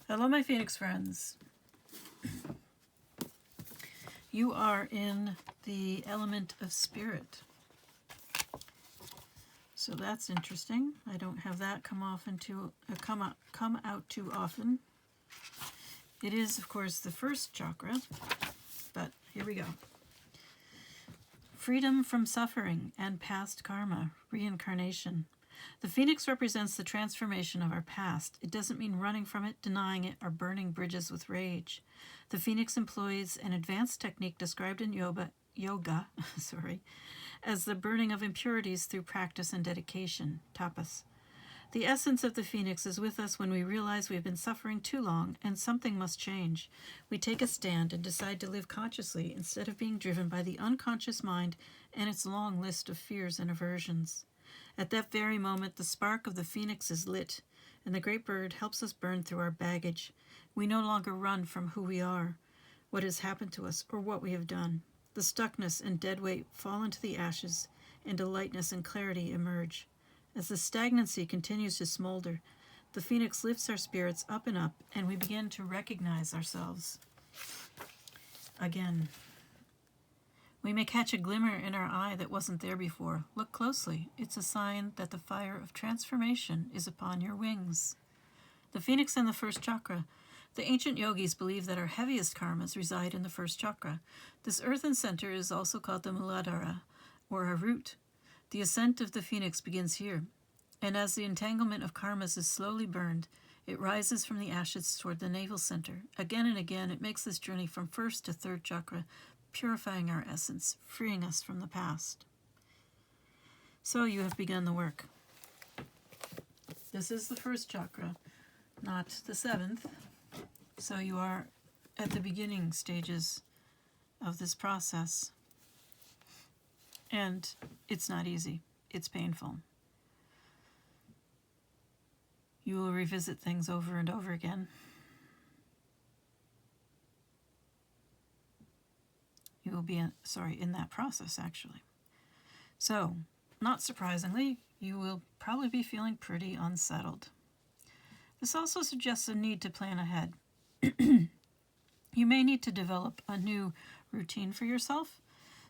Hello, my Phoenix friends. You are in the element of spirit. So that's interesting. I don't have that come out too often. It is, of course, the first chakra, but here we go. Freedom from suffering and past karma, reincarnation. The phoenix represents the transformation of our past. It doesn't mean running from it, denying it, or burning bridges with rage. The phoenix employs an advanced technique described in yoga, as the burning of impurities through practice and dedication, tapas. The essence of the phoenix is with us when we realize we've been suffering too long and something must change. We take a stand and decide to live consciously instead of being driven by the unconscious mind and its long list of fears and aversions. At that very moment, the spark of the phoenix is lit, and the great bird helps us burn through our baggage. We no longer run from who we are, what has happened to us, or what we have done. The stuckness and dead weight fall into the ashes, and a lightness and clarity emerge. As the stagnancy continues to smolder, the phoenix lifts our spirits up, and we begin to recognize ourselves again. We may catch a glimmer in our eye that wasn't there before. Look closely. It's a sign that the fire of transformation is upon your wings. The phoenix and the first chakra. The ancient yogis believe that our heaviest karmas reside in the first chakra. This earthen center is also called the Muladhara, or our root. The ascent of the phoenix begins here, and as the entanglement of karmas is slowly burned, it rises from the ashes toward the navel center. Again and again, it makes this journey from first to third chakra, purifying our essence, freeing us from the past. So you have begun the work. This is the first chakra, not the seventh. So you are at the beginning stages of this process. And it's not easy. It's painful. You will revisit things over and over again. You will be in that process, actually. So, not surprisingly, you will probably be feeling pretty unsettled. This also suggests a need to plan ahead. You may need to develop a new routine for yourself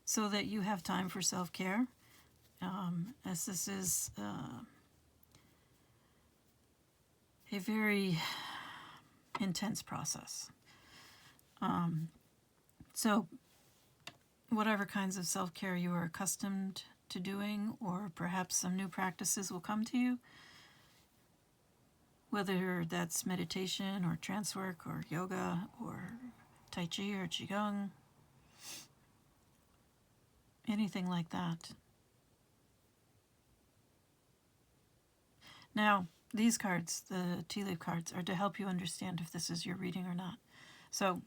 so that you have time for self-care, as this is a very intense process. So whatever kinds of self-care you are accustomed to doing, or perhaps some new practices will come to you, whether that's meditation or trance work or yoga or Tai Chi or Qigong, anything like that. Now, these cards, the tea leaf cards, are to help you understand if this is your reading or not. So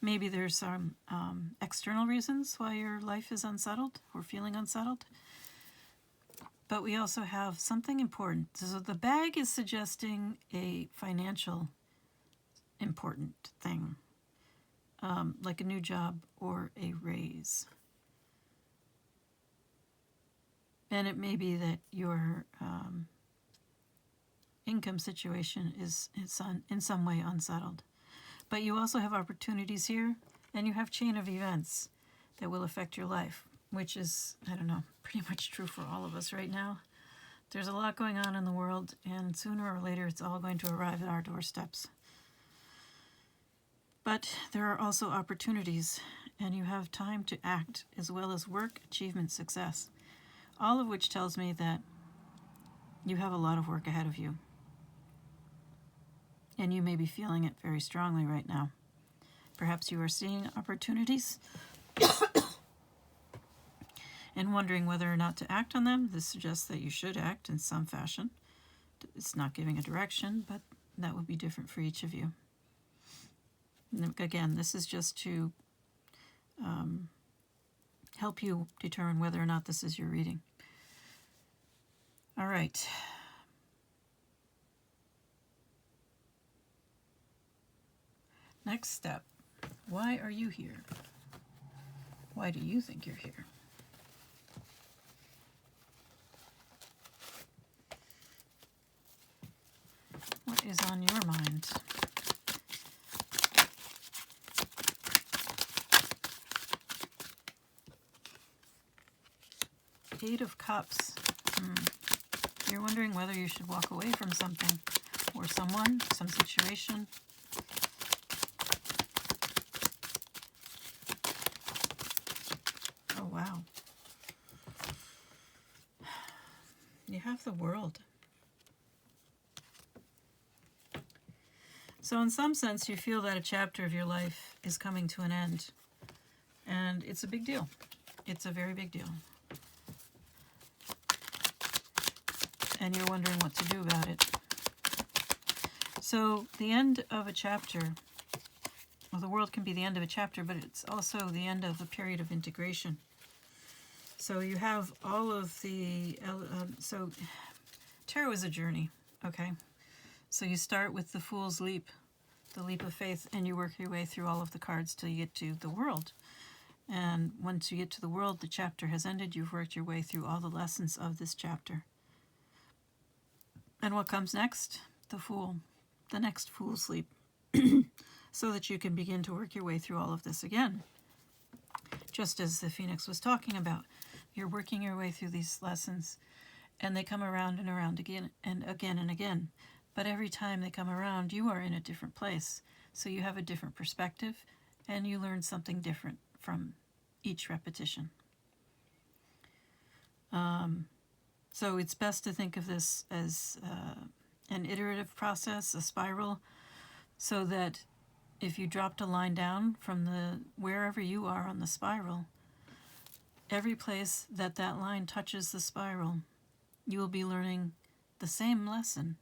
maybe there's some external reasons why your life is unsettled or feeling unsettled. But we also have something important. So the bag is suggesting a financial important thing, like a new job or a raise. And it may be that your income situation is in some way unsettled. But you also have opportunities here, and you have chain of events that will affect your life, which is, pretty much true for all of us right now. There's a lot going on in the world, and sooner or later it's all going to arrive at our doorsteps. But there are also opportunities, and you have time to act, as well as work, achievement, success. All of which tells me that you have a lot of work ahead of you. And you may be feeling it very strongly right now. Perhaps you are seeing opportunities and wondering whether or not to act on them. This suggests that you should act in some fashion. It's not giving a direction, but that would be different for each of you. And again, this is just to help you determine whether or not this is your reading. All right. Next step. Why are you here? Why do you think you're here? What is on your mind? Eight of Cups. You're wondering whether you should walk away from something or someone, some situation. Oh, wow. You have the World. So in some sense, you feel that a chapter of your life is coming to an end. And it's a big deal. It's a very big deal. And you're wondering what to do about it. So the end of a chapter, well, the world can be the end of a chapter, but it's also the end of a period of integration. So you have all of the, so tarot is a journey, okay? So you start with the Fool's Leap, the leap of faith, and you work your way through all of the cards till you get to the World. And once you get to the World, the chapter has ended. You've worked your way through all the lessons of this chapter. And what comes next? The Fool, the next Fool's Leap, so that you can begin to work your way through all of this again. Just as the Phoenix was talking about, you're working your way through these lessons, and they come around and around again and again and again. But every time they come around, you are in a different place. So you have a different perspective, and you learn something different from each repetition. So it's best to think of this as an iterative process, a spiral, so that if you dropped a line down from the wherever you are on the spiral, every place that that line touches the spiral, you will be learning the same lesson,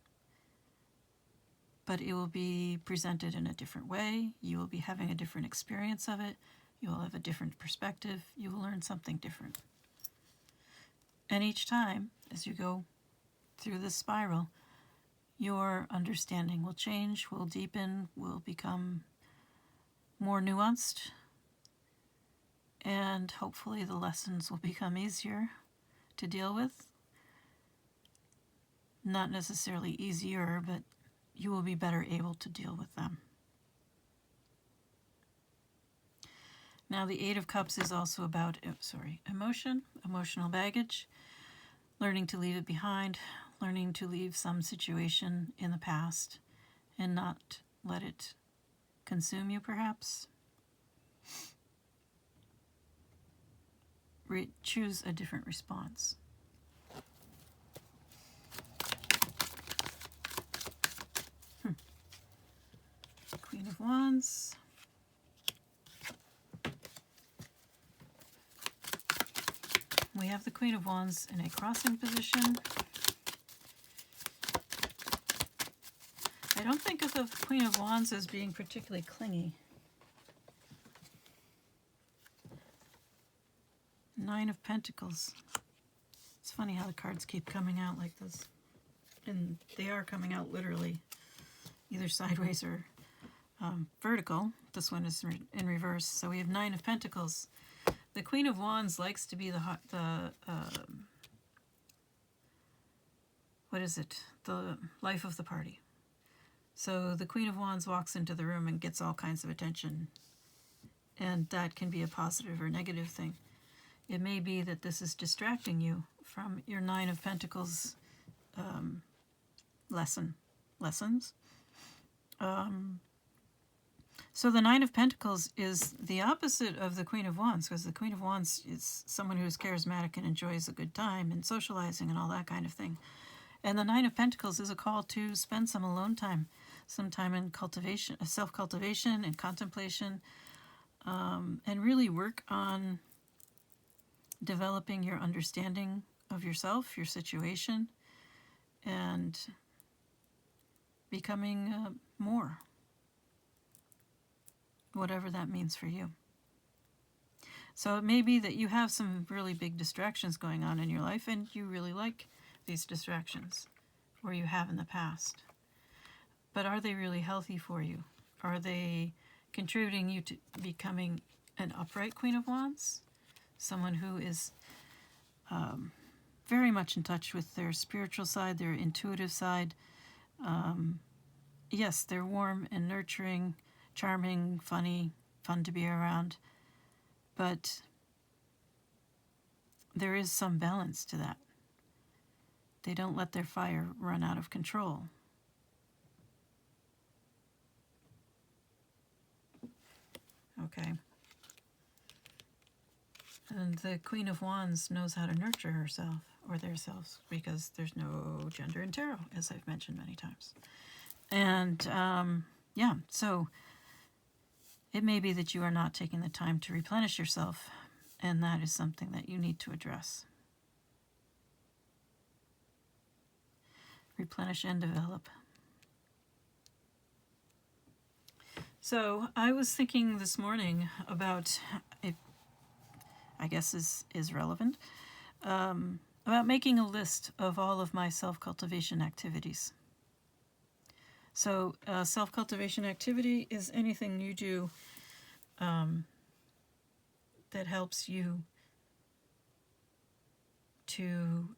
but it will be presented in a different way. You will be having a different experience of it. You will have a different perspective. You will learn something different. And each time, as you go through this spiral, your understanding will change, will deepen, will become more nuanced, and hopefully the lessons will become easier to deal with. Not necessarily easier, but you will be better able to deal with them. Now the Eight of Cups is also about, emotional baggage, learning to leave it behind, learning to leave some situation in the past and not let it consume you, perhaps. Choose a different response. Queen of Wands. We have the Queen of Wands in a crossing position. I don't think of the Queen of Wands as being particularly clingy. Nine of Pentacles. It's funny how the cards keep coming out like this. And they are coming out literally, either sideways or vertical. This one is in reverse. So we have Nine of Pentacles. The Queen of Wands likes to be the life of the party. So the Queen of Wands walks into the room and gets all kinds of attention. And that can be a positive or negative thing. It may be that this is distracting you from your Nine of Pentacles lessons. So the Nine of Pentacles is the opposite of the Queen of Wands, because the Queen of Wands is someone who's charismatic and enjoys a good time and socializing and all that kind of thing. And the Nine of Pentacles is a call to spend some alone time, some time in cultivation, self-cultivation and contemplation, and really work on developing your understanding of yourself, your situation, and becoming more, whatever that means for you. So it may be that you have some really big distractions going on in your life, and you really like these distractions, or you have in the past. But are they really healthy for you? Are they contributing you to becoming an upright Queen of Wands? Someone who is very much in touch with their spiritual side, their intuitive side. Yes, they're warm and nurturing, charming, funny, fun to be around. But there is some balance to that. They don't let their fire run out of control. Okay. And the Queen of Wands knows how to nurture herself or theirselves, because there's no gender in tarot, as I've mentioned many times. And yeah, so it may be that you are not taking the time to replenish yourself, and that is something that you need to address. Replenish and develop. So I was thinking this morning about, it, I guess is relevant, about making a list of all of my self-cultivation activities. So self-cultivation activity is anything you do that helps you to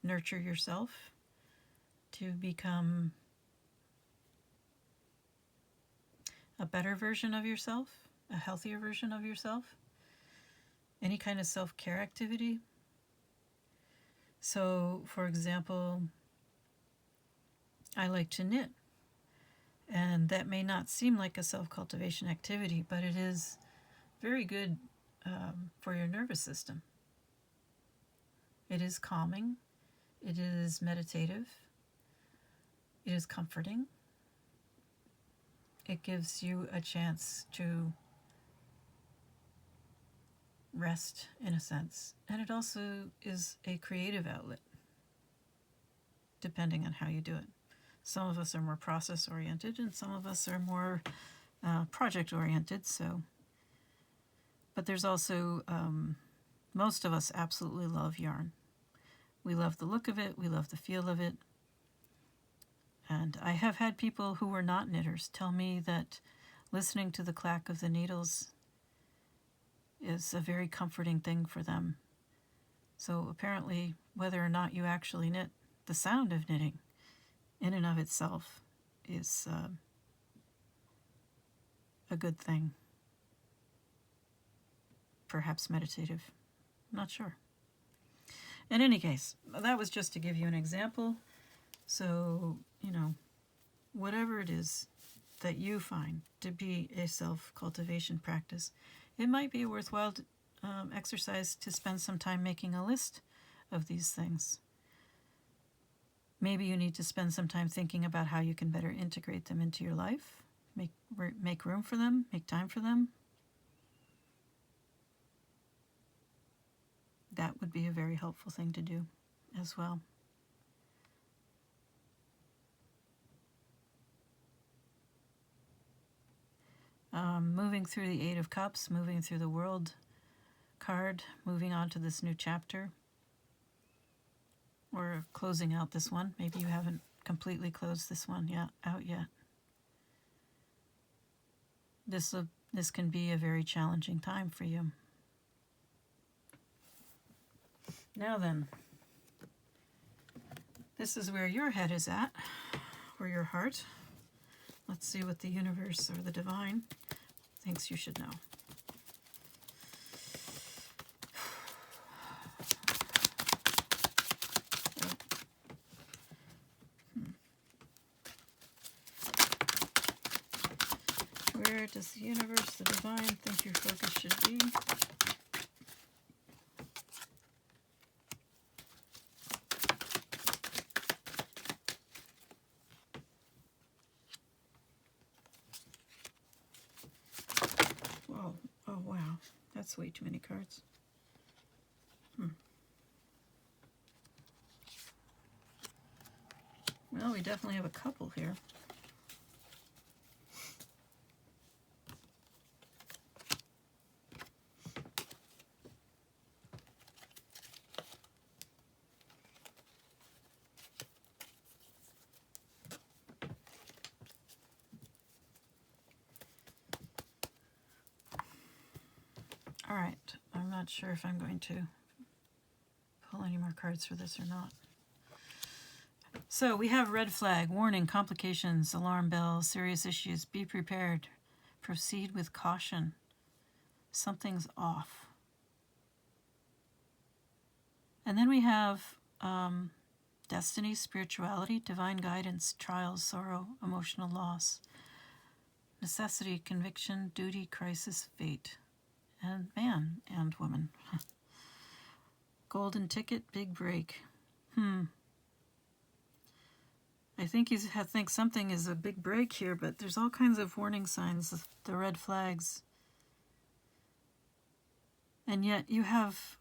nurture yourself, to become a better version of yourself, a healthier version of yourself, any kind of self-care activity. So, for example, I like to knit, and that may not seem like a self-cultivation activity, but it is very good for your nervous system. It is calming, it is meditative, it is comforting. It gives you a chance to rest, in a sense. And it also is a creative outlet, depending on how you do it. Some of us are more process-oriented, and some of us are more project-oriented. So, but there's also, most of us absolutely love yarn. We love the look of it, we love the feel of it. And I have had people who were not knitters tell me that listening to the clack of the needles is a very comforting thing for them. So apparently, whether or not you actually knit, the sound of knitting in and of itself is a good thing. Perhaps meditative. I'm not sure. In any case, that was just to give you an example. So, you know, whatever it is that you find to be a self-cultivation practice, it might be a worthwhile exercise to spend some time making a list of these things. Maybe you need to spend some time thinking about how you can better integrate them into your life, make room for them, make time for them. That would be a very helpful thing to do as well. Moving through the Eight of Cups, moving through the World card, moving on to this new chapter, or closing out this one. Maybe you haven't completely closed this one out yet. This can be a very challenging time for you. Now then, this is where your head is at, or your heart. Let's see what the universe or the divine thinks you should know. Where does the universe, the divine, think your focus should be? Whoa, oh wow, that's way too many cards. Well, we definitely have a couple here. All right, I'm not sure if I'm going to pull any more cards for this or not. So we have red flag, warning, complications, alarm bell, serious issues, be prepared, proceed with caution. Something's off. And then we have destiny, spirituality, divine guidance, trials, sorrow, emotional loss, necessity, conviction, duty, crisis, fate, and man and woman. Golden ticket, big break. I think you think something is a big break here, but there's all kinds of warning signs, the red flags. And yet you have...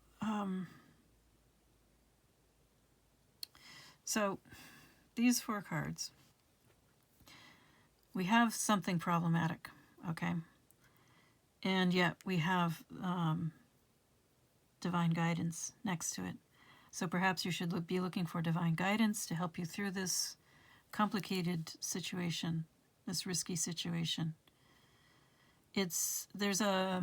so these 4 cards. We have something problematic, okay? And yet we have divine guidance next to it. So perhaps you should be looking for divine guidance to help you through this complicated situation, this risky situation. There's a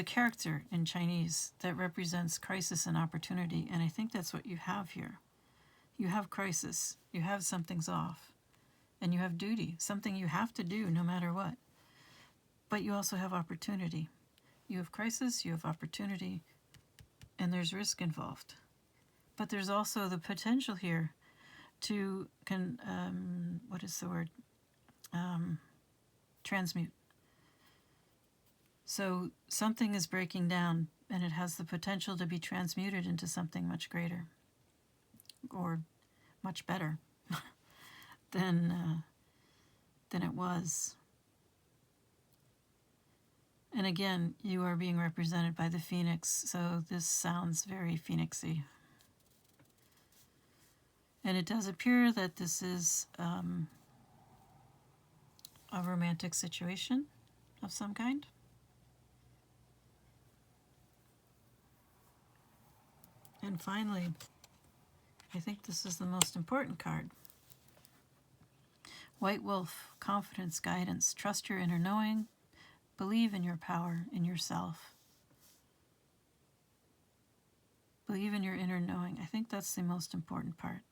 character in Chinese that represents crisis and opportunity, and I think that's what you have here. You have crisis, you have something's off, and you have duty, something you have to do no matter what. But you also have opportunity. You have crisis, you have opportunity, and there's risk involved. But there's also the potential here to, transmute. So something is breaking down, and it has the potential to be transmuted into something much greater, or much better than it was. And again, you are being represented by the phoenix, so this sounds very phoenixy. And it does appear that this is a romantic situation of some kind. And finally, I think this is the most important card. White Wolf, confidence, guidance. Trust your inner knowing. Believe in your power, in yourself. Believe in your inner knowing. I think that's the most important part.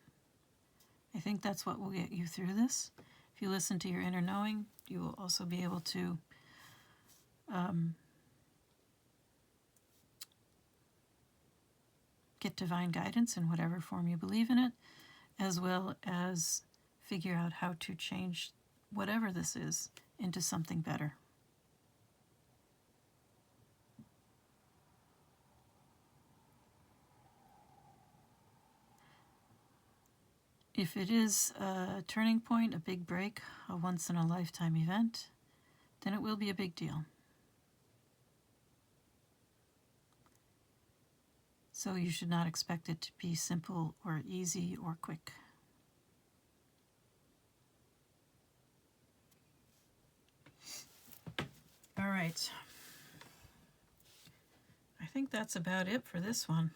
I think that's what will get you through this. If you listen to your inner knowing, you will also be able to get divine guidance in whatever form you believe in it, as well as figure out how to change whatever this is into something better. If it is a turning point, a big break, a once-in-a-lifetime event, then it will be a big deal. So you should not expect it to be simple or easy or quick. All right. I think that's about it for this one.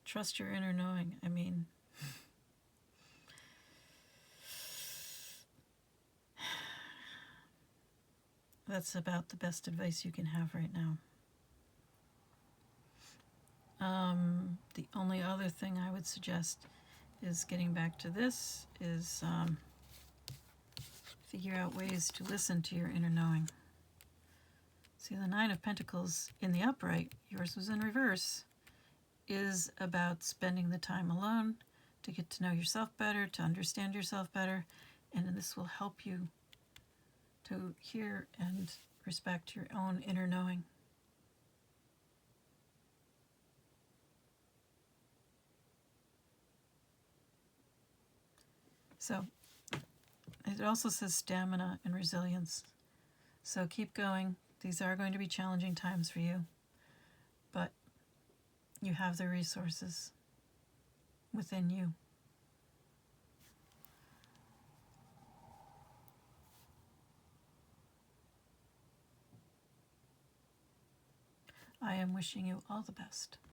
Trust your inner knowing. I mean, that's about the best advice you can have right now. The only other thing I would suggest is getting back to this is figure out ways to listen to your inner knowing. See, the Nine of Pentacles in the upright, yours was in reverse, is about spending the time alone to get to know yourself better, to understand yourself better, and this will help you to hear and respect your own inner knowing. So it also says stamina and resilience. So keep going. These are going to be challenging times for you, but you have the resources within you. I am wishing you all the best.